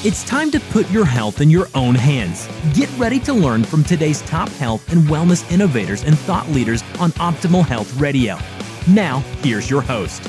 It's time to put your health in your own hands. Get ready to learn from today's top health and wellness innovators and thought leaders on Optimal Health Radio. Now, here's your host.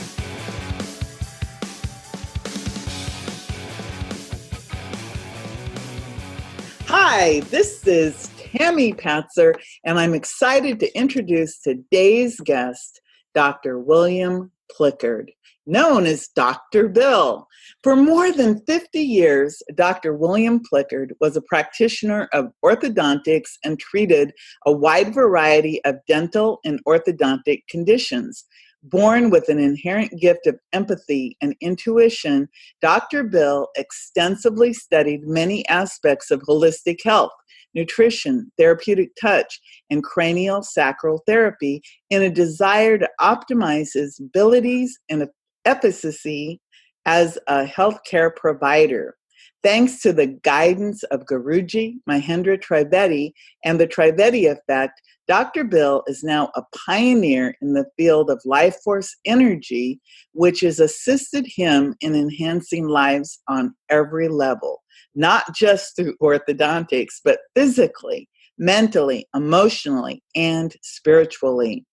Hi, this is Tammy Patzer, and I'm excited to introduce today's guest, Dr. William Plikkered, known as Dr. Bill. For more than 50 years, Dr. William Plikkered was a practitioner of orthodontics and treated a wide variety of dental and orthodontic conditions. Born with an inherent gift of empathy and intuition, Dr. Bill extensively studied many aspects of holistic health, nutrition, therapeutic touch, and cranial sacral therapy in a desire to optimize his abilities and efficacy as a healthcare provider. Thanks to the guidance of Guruji Mahendra Trivedi and the Trivedi Effect, Dr. Bill is now a pioneer in the field of life force energy, which has assisted him in enhancing lives on every level, not just through orthodontics, but physically, mentally, emotionally, and spiritually.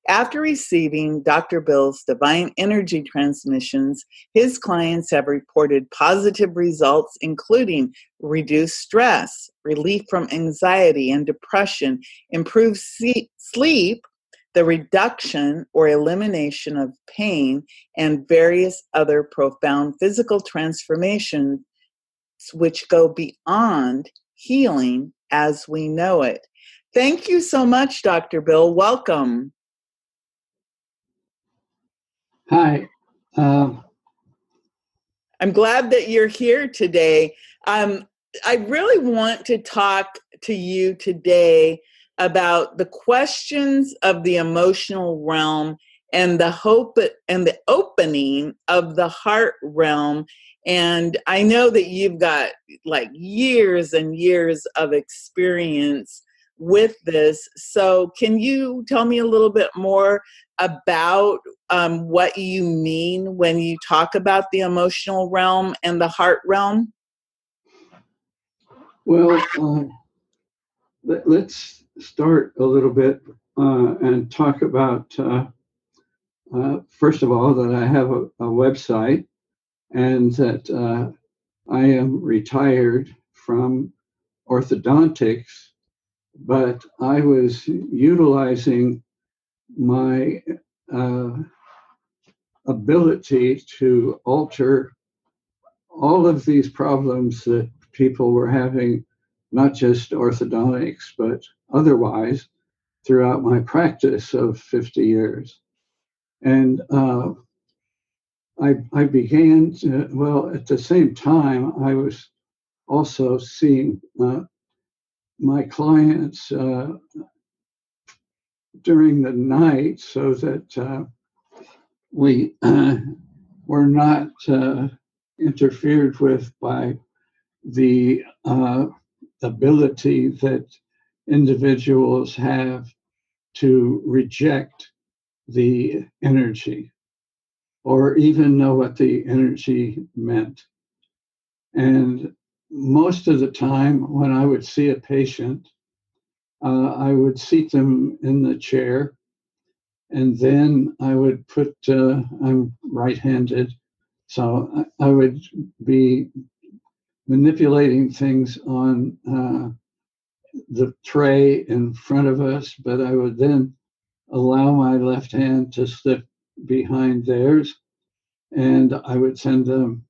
After receiving Dr. Bill's divine energy transmissions, his clients have reported positive results, including reduced stress, relief from anxiety and depression, improved sleep, the reduction or elimination of pain, and various other profound physical transformations which go beyond healing as we know it. Thank you so much, Dr. Bill. Welcome. Hi. I'm glad that you're here today. I really want to talk to you today about the questions of the emotional realm and the hope and the opening of the heart realm. And I know that you've got like years and years of experience with this. So can you tell me a little bit more about what you mean when you talk about the emotional realm and the heart realm? Well, let's start a little bit and talk about, first of all, that I have a website and that I am retired from orthodontics, but I was utilizing my ability to alter all of these problems that people were having, not just orthodontics, but otherwise throughout my practice of 50 years. And I began to, well, at the same time, I was also seeing my clients during the night so that we were not interfered with by the ability that individuals have to reject the energy or even know what the energy meant. And most of the time when I would see a patient, I would seat them in the chair, and then I would put, I'm right-handed, so I would be manipulating things on the tray in front of us, but I would then allow my left hand to slip behind theirs, and I would send them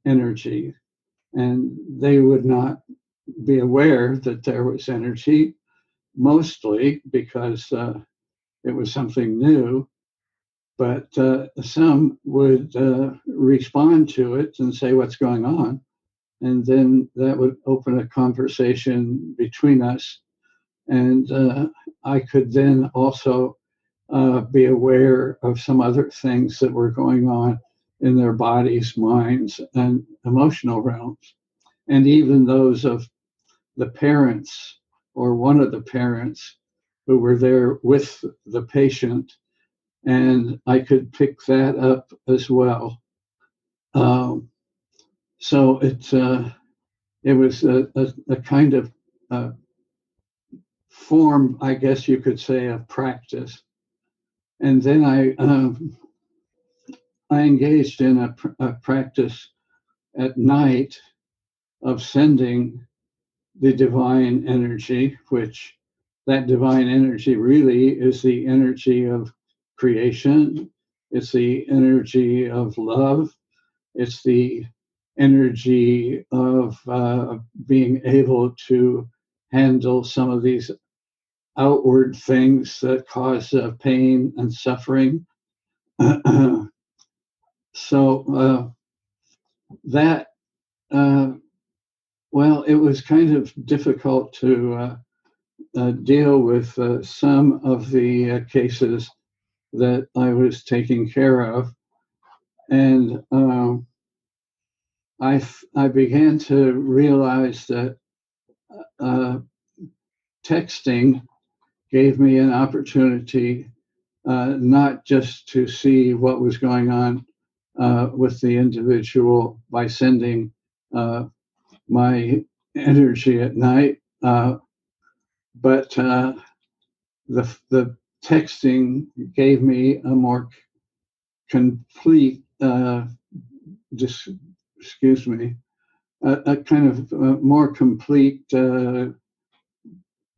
energy. And they would not be aware that there was energy, mostly because it was something new, but some would respond to it and say, "What's going on?" And then that would open a conversation between us. And I could then also be aware of some other things that were going on in their bodies, minds, and emotional realms, and even those of the parents or one of the parents who were there with the patient, and I could pick that up as well. So it's it was a kind of form, I guess you could say, of practice. And then I engaged in a practice at night of sending the divine energy, which that divine energy really is the energy of creation. It's the energy of love. It's the energy of being able to handle some of these outward things that cause pain and suffering. So that, well, it was kind of difficult to deal with some of the cases that I was taking care of. And I began to realize that texting gave me an opportunity not just to see what was going on with the individual by sending my energy at night, but the texting gave me a more complete, excuse me, a kind of more complete, I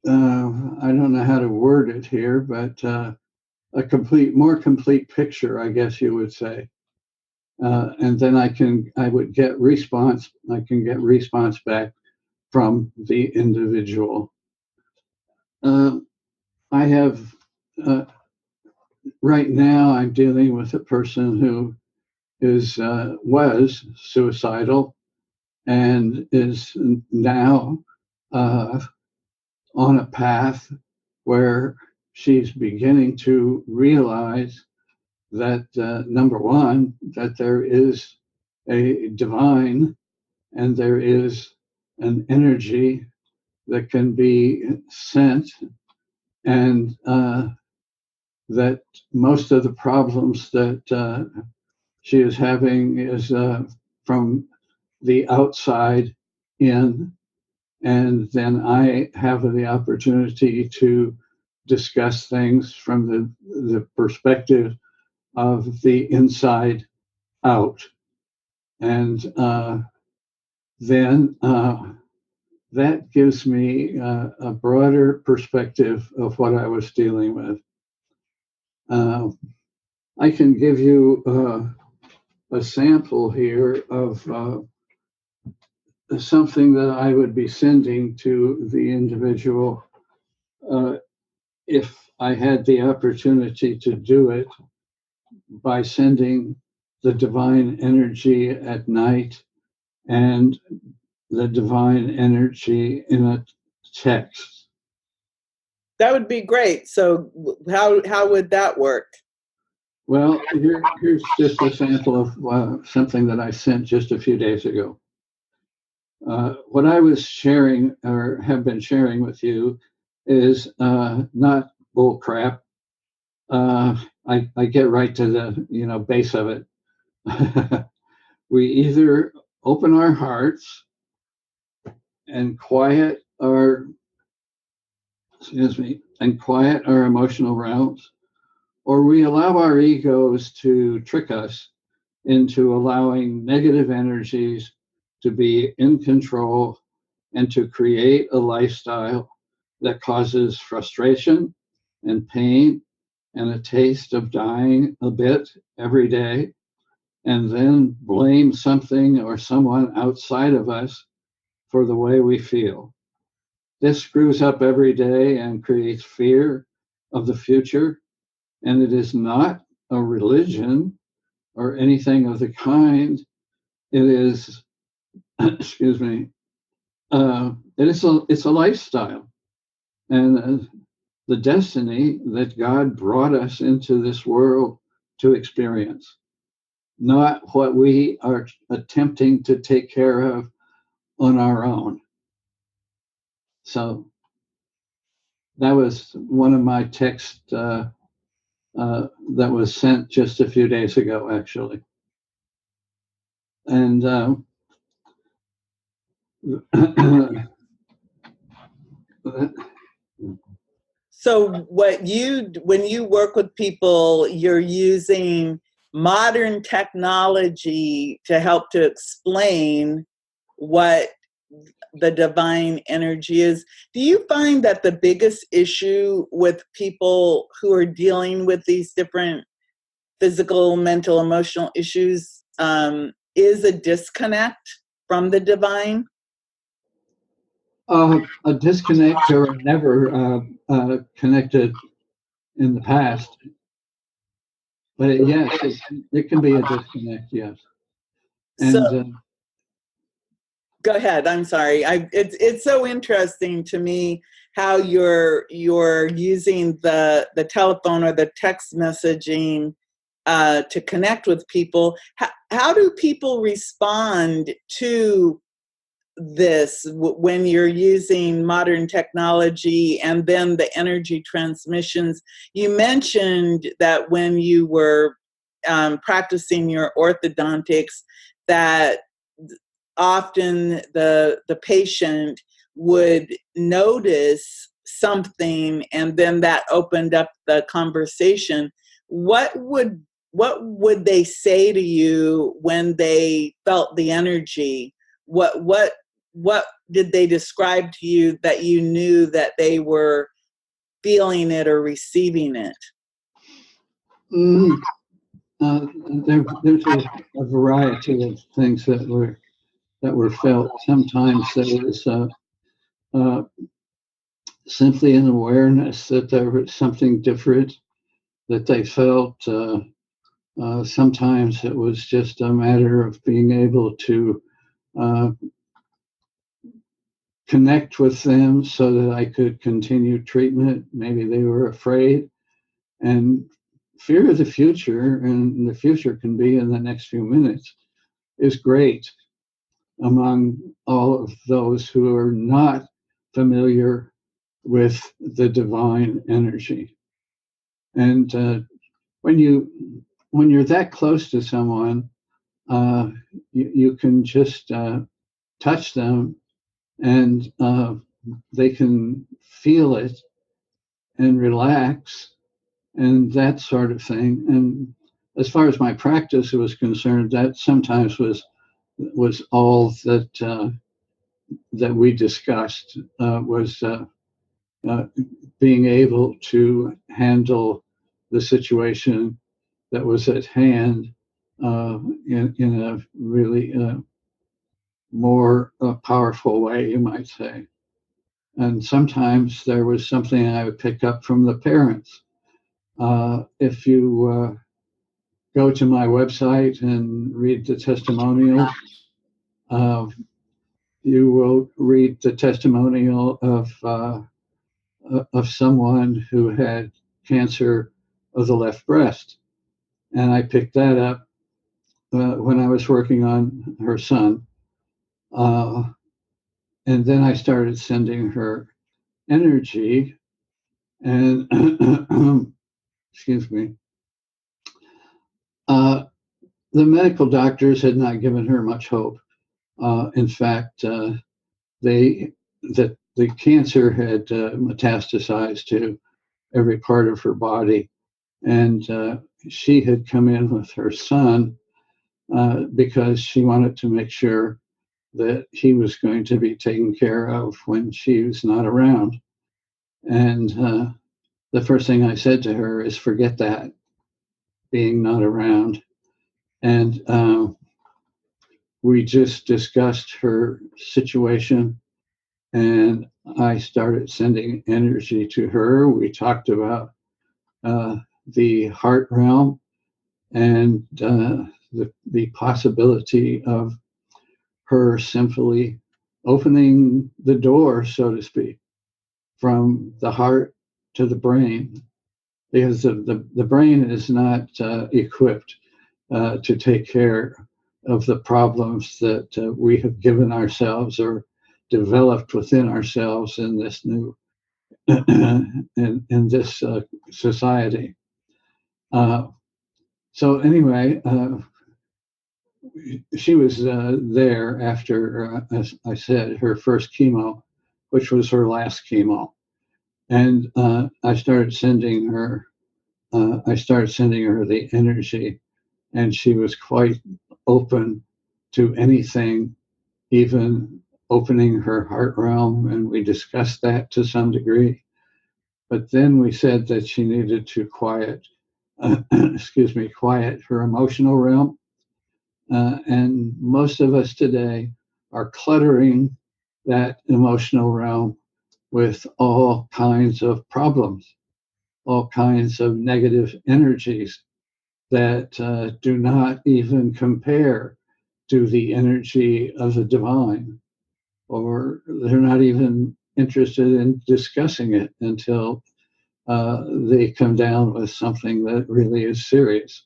don't know how to word it here, but more complete picture, I guess you would say. And then I would get response. I can get response back from the individual. I have right now. I'm dealing with a person who was suicidal and is now on a path where she's beginning to realize that number one, that there is a divine and there is an energy that can be sent, and that most of the problems that she is having is from the outside in. And then I have the opportunity to discuss things from the perspective of the inside out. And then that gives me a broader perspective of what I was dealing with. I can give you a sample here of something that I would be sending to the individual if I had the opportunity to do it by sending the divine energy at night and the divine energy in a text. That would be great. So how would that work? Well, here's just a sample of something that I sent just a few days ago. What I was sharing or have been sharing with you is not bull crap. I get right to the base of it. We either open our hearts and quiet our emotional realms, or we allow our egos to trick us into allowing negative energies to be in control and to create a lifestyle that causes frustration and pain and a taste of dying a bit every day, and then blame something or someone outside of us for the way we feel. This screws up every day and creates fear of the future, and it is not a religion or anything of the kind. It is, excuse me, it's a lifestyle, and the destiny that God brought us into this world to experience, not what we are attempting to take care of on our own. So that was one of my texts that was sent just a few days ago, actually. And So when you work with people, you're using modern technology to help to explain what the divine energy is. Do you find that the biggest issue with people who are dealing with these different physical, mental, emotional issues is a disconnect from the divine? A disconnect or never connected in the past, but yes, it can be a disconnect. Yes, So and go ahead. I'm sorry. It's so interesting to me how you're using the telephone or the text messaging to connect with people. How do people respond to this when you're using modern technology and then the energy transmissions? You mentioned that when you were practicing your orthodontics, that often the patient would notice something and then that opened up the conversation. What would they say to you when they felt the energy? What did they describe to you that you knew that they were feeling it or receiving it? mm, there's a variety of things that were felt. Sometimes there was uh, simply an awareness that there was something different that they felt. Sometimes it was just a matter of being able to uh, connect with them so that I could continue treatment. Maybe they were afraid, and fear of the future, and the future can be in the next few minutes, is great among all of those who are not familiar with the divine energy. And when you're that close to someone, you can just touch them, and they can feel it and relax and that sort of thing. And as far as my practice was concerned, that sometimes was all that we discussed, was uh, being able to handle the situation that was at hand in a really more powerful way, you might say. And sometimes there was something I would pick up from the parents. If you go to my website and read the testimonials, uh, you will read the testimonial of someone who had cancer of the left breast. And I picked that up when I was working on her son. And then I started sending her energy, and excuse me, the medical doctors had not given her much hope. In fact, that the cancer had metastasized to every part of her body, and she had come in with her son because she wanted to make sure that he was going to be taken care of when she was not around. And the first thing I said to her is, forget that, being not around. And we just discussed her situation, and I started sending energy to her. We talked about the heart realm and the possibility of her simply opening the door, so to speak, from the heart to the brain, because the brain is not equipped to take care of the problems that we have given ourselves or developed within ourselves in this new in this society. So anyway, she was there after, as I said, her first chemo, which was her last chemo. And I started sending her the energy, and she was quite open to anything, even opening her heart realm, and we discussed that to some degree. But then we said that she needed to quiet her emotional realm. And most of us today are cluttering that emotional realm with all kinds of problems, all kinds of negative energies that do not even compare to the energy of the divine, or they're not even interested in discussing it until they come down with something that really is serious.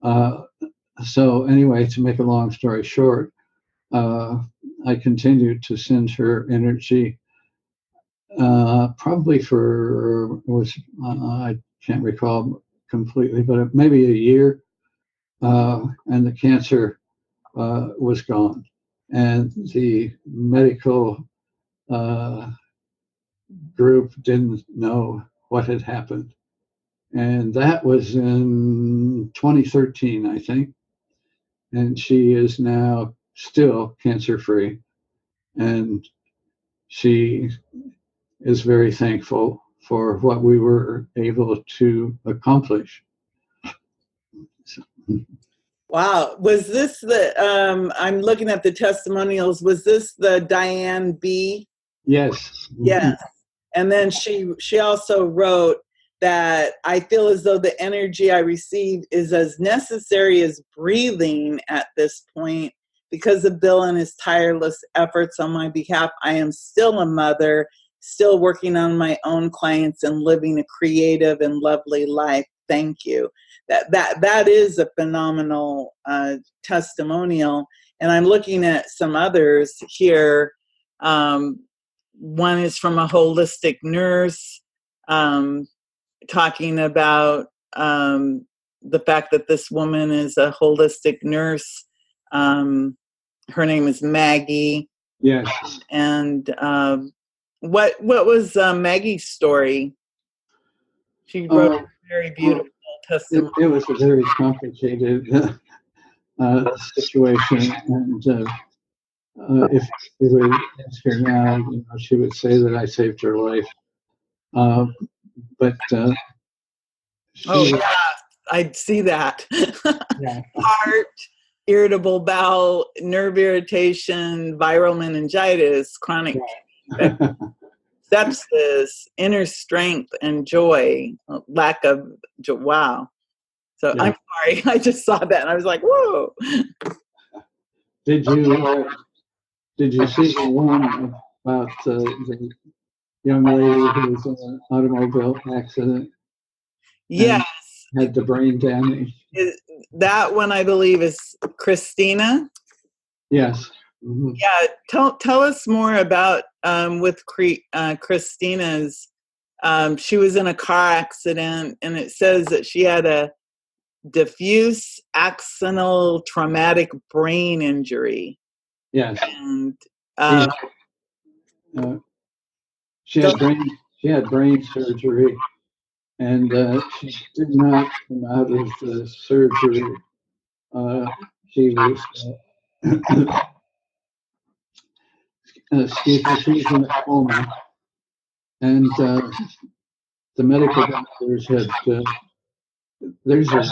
So anyway, to make a long story short, I continued to send her energy, probably for I can't recall completely, but maybe a year, and the cancer was gone, and the medical group didn't know what had happened, and that was in 2013, I think, and she is now still cancer free, and she is very thankful for what we were able to accomplish. Wow. Was this the, I'm looking at the testimonials, was this the Diane B? Yes. Yes. And then she also wrote that I feel as though the energy I receive is as necessary as breathing at this point. Because of Bill and his tireless efforts on my behalf, I am still a mother, still working on my own clients and living a creative and lovely life. Thank you. That is a phenomenal testimonial. And I'm looking at some others here. One is from a holistic nurse, talking about the fact that this woman is a holistic nurse. Her name is Maggie. Yes. And what was Maggie's story? She wrote a very beautiful testimony. It was a very complicated situation, and if you would ask her now, she would say that I saved her life. But yeah, I'd see that. Yeah. Heart, irritable bowel, nerve irritation, viral meningitis, chronic sepsis, inner strength and joy, lack of joy. Wow. So I'm sorry, I just saw that and I was like, whoa. Did you see the one about the young lady who was in an automobile accident? Yes. Had the brain damage. That one, I believe, is Christina. Yes. Mm-hmm. Yeah. Tell us more about with Christina's. She was in a car accident, and it says that she had a diffuse axonal traumatic brain injury. Yes. And she had brain surgery, and she did not come out of the surgery. She was she was in a coma, and the medical doctors had there's an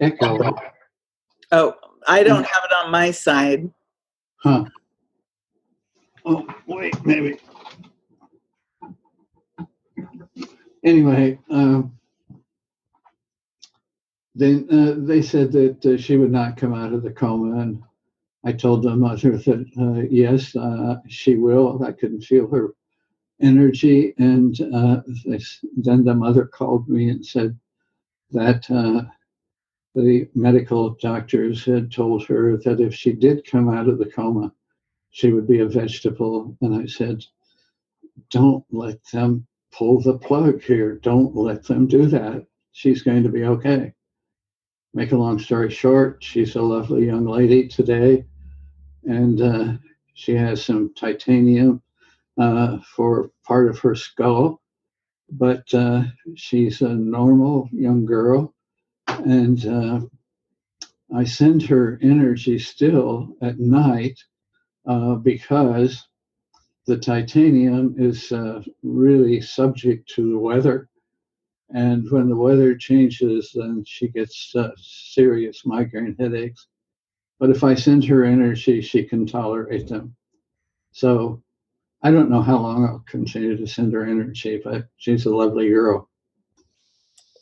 echo. Oh, I don't have it on my side. Huh. Oh, wait, maybe. Anyway, then they said that she would not come out of the coma, and I told the mother that yes, she will. I couldn't feel her energy, and then the mother called me and said that the medical doctors had told her that if she did come out of the coma, she would be a vegetable. And I said, don't let them pull the plug here. Don't let them do that. She's going to be okay. make a long story short, she's a lovely young lady today, and she has some titanium for part of her skull, but she's a normal young girl, and I send her energy still at night because the titanium is really subject to the weather. And when the weather changes, then she gets serious migraine headaches. But if I send her energy, she can tolerate them. So I don't know how long I'll continue to send her energy, but she's a lovely girl.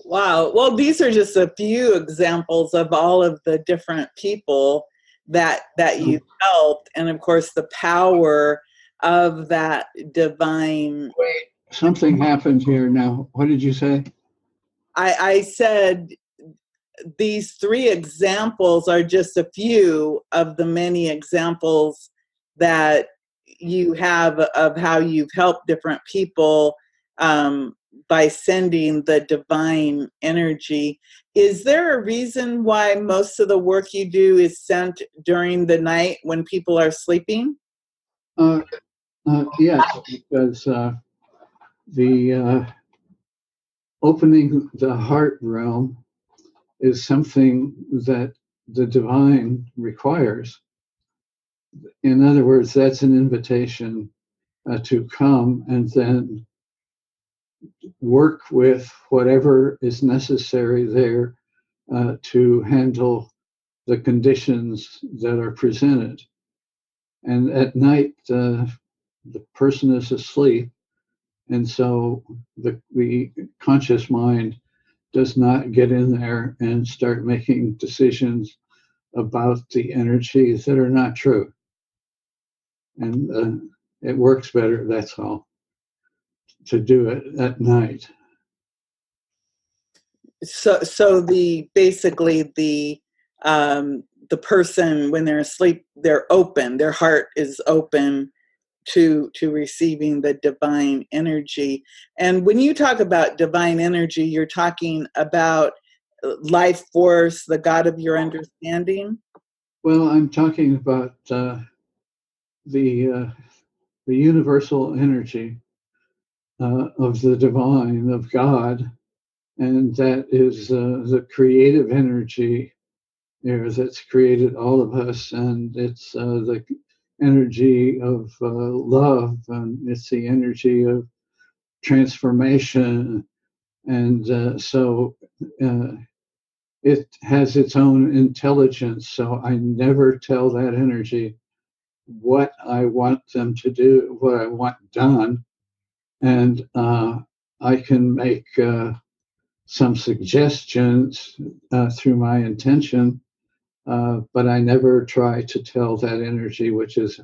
Wow. Well, these are just a few examples of all of the different people that you've helped, and of course the power of that divine. Wait, something happened here now. What did you say? I said these three examples are just a few of the many examples that you have of how you've helped different people by sending the divine energy. Is there a reason why most of the work you do is sent during the night when people are sleeping? Yes, because the opening the heart realm is something that the divine requires. In other words, that's an invitation to come and then work with whatever is necessary there to handle the conditions that are presented. And at night, the person is asleep, and so the conscious mind does not get in there and start making decisions about the energies that are not true. And it works better, that's all, to do it at night. So basically the person, when they're asleep, they're open, their heart is open to receiving the divine energy. And when you talk about divine energy, you're talking about life force, the God of your understanding? Well, I'm talking about the universal energy of the divine, of God, and that is the creative energy there that's created all of us, and it's the energy of love, and it's the energy of transformation, and so it has its own intelligence. So I never tell that energy what I want them to do, what I want done, and I can make some suggestions through my intention, but I never try to tell that energy, which is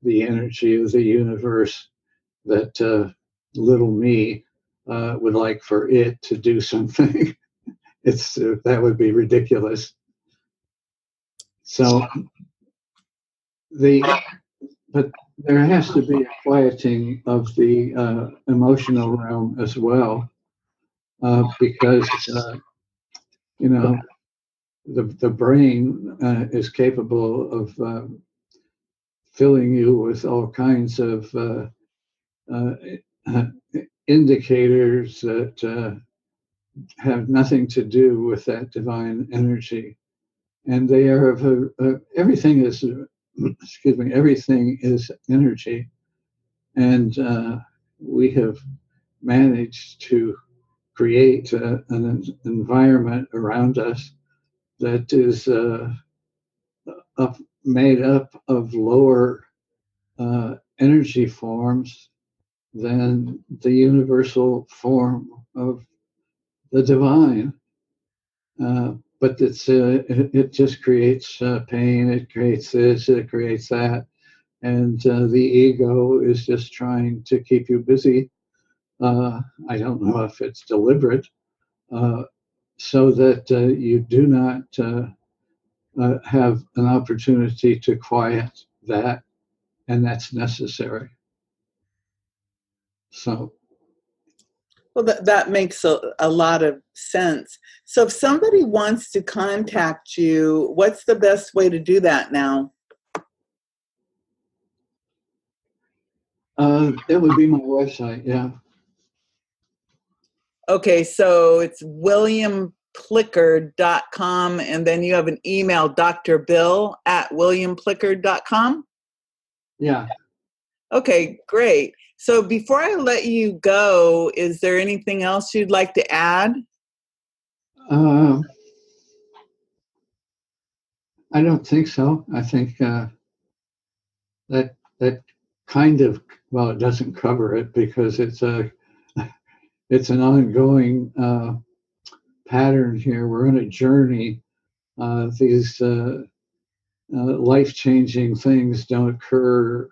the energy of the universe, that little me would like for it to do something. It's that would be ridiculous. So but there has to be a quieting of the emotional realm as well, because you know the brain is capable of filling you with all kinds of uh, indicators that have nothing to do with that divine energy, and they are of everything is excuse me, everything is energy, and we have managed to create an environment around us that is made up of lower energy forms than the universal form of the divine. But it just creates pain, it creates this, it creates that. And the ego is just trying to keep you busy. I don't know if it's deliberate, so that you do not have an opportunity to quiet that, and that's necessary. So Well, that makes a lot of sense. So if somebody wants to contact you, what's the best way to do that now? It would be my website, yeah. Okay, so it's williamplickerd.com, and then you have an email, drbill@williamplickerd.com? Yeah. Okay, great. So before I let you go, is there anything else you'd like to add? I don't think so. I think that kind of, well, it doesn't cover it because it's an ongoing pattern here. We're on a journey. These life-changing things don't occur,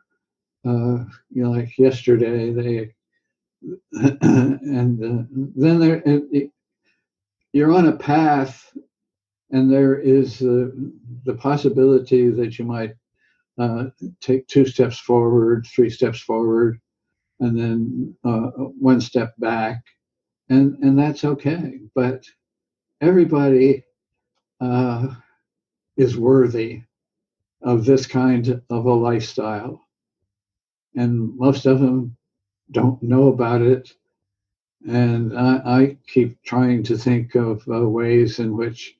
like yesterday. And then you're on a path, and there is the possibility that you might take 2 steps forward, 3 steps forward, and then 1 step back, and that's okay. But everybody is worthy of this kind of a lifestyle, and most of them don't know about it. And I keep trying to think of ways in which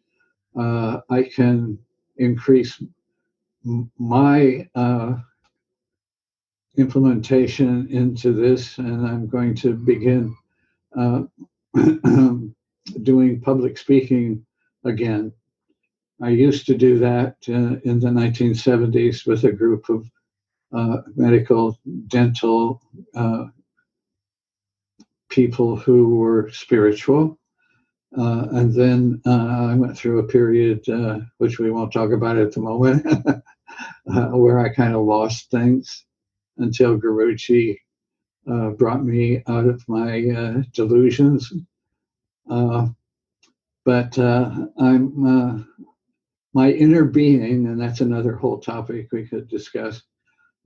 I can increase my implementation into this, and I'm going to begin doing public speaking again. I used to do that in the 1970s with a group of medical dental people who were spiritual. And then I went through a period, which we won't talk about at the moment, where I kind of lost things until Guruji brought me out of my delusions. But I'm my inner being, and that's another whole topic we could discuss.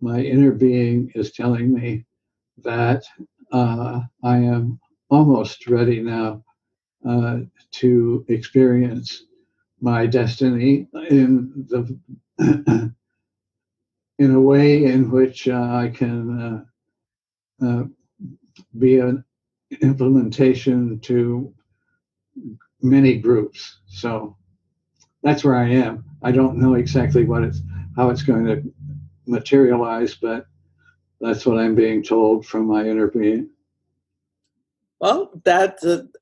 My inner being is telling me that I am almost ready now to experience my destiny in a way in which I can be an implementation to many groups. So that's where I am. I don't know exactly how it's going to materialize, but that's what I'm being told from my inner being. Well,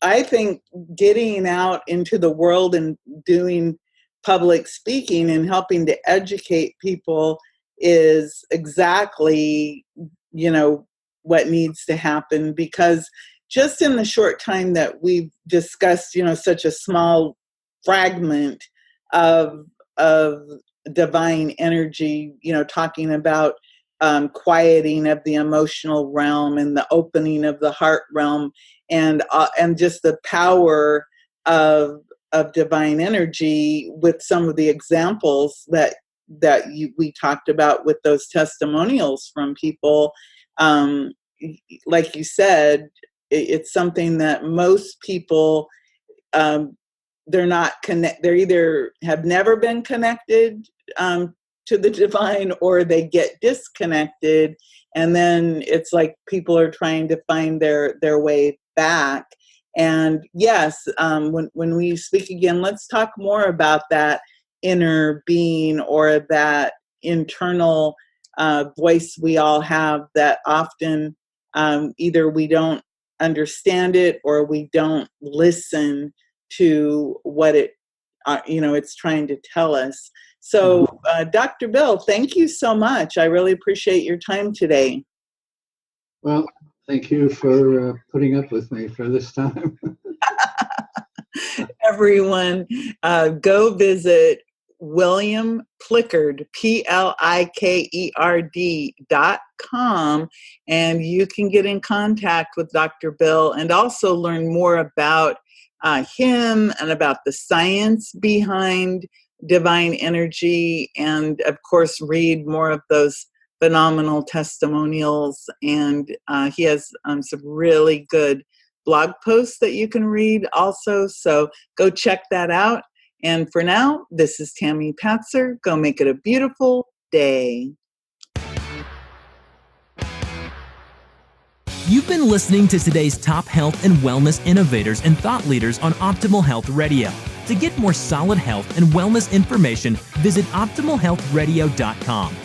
I think getting out into the world and doing public speaking and helping to educate people is exactly, what needs to happen, because just in the short time that we've discussed, such a small fragment of divine energy, talking about quieting of the emotional realm and the opening of the heart realm, and just the power of divine energy, with some of the examples that we talked about with those testimonials from people. Like you said, it's something that most people, they're not connect. They're either have never been connected to the divine, or they get disconnected, and then it's like people are trying to find their way back. And yes, when we speak again, let's talk more about that inner being, or that internal voice we all have, that often either we don't understand it, or we don't listen to what it's trying to tell us. So, Dr. Bill, thank you so much. I really appreciate your time today. Well, thank you for putting up with me for this time. Everyone, go visit William Plikerd, PLIKERD.com, and you can get in contact with Dr. Bill and also learn more about him and about the science behind divine energy, and of course read more of those phenomenal testimonials. And he has some really good blog posts that you can read also. So go check that out. And for now, this is Tammy Patzer. Go make it a beautiful day. You've been listening to today's top health and wellness innovators and thought leaders on Optimal Health Radio. To get more solid health and wellness information, visit optimalhealthradio.com.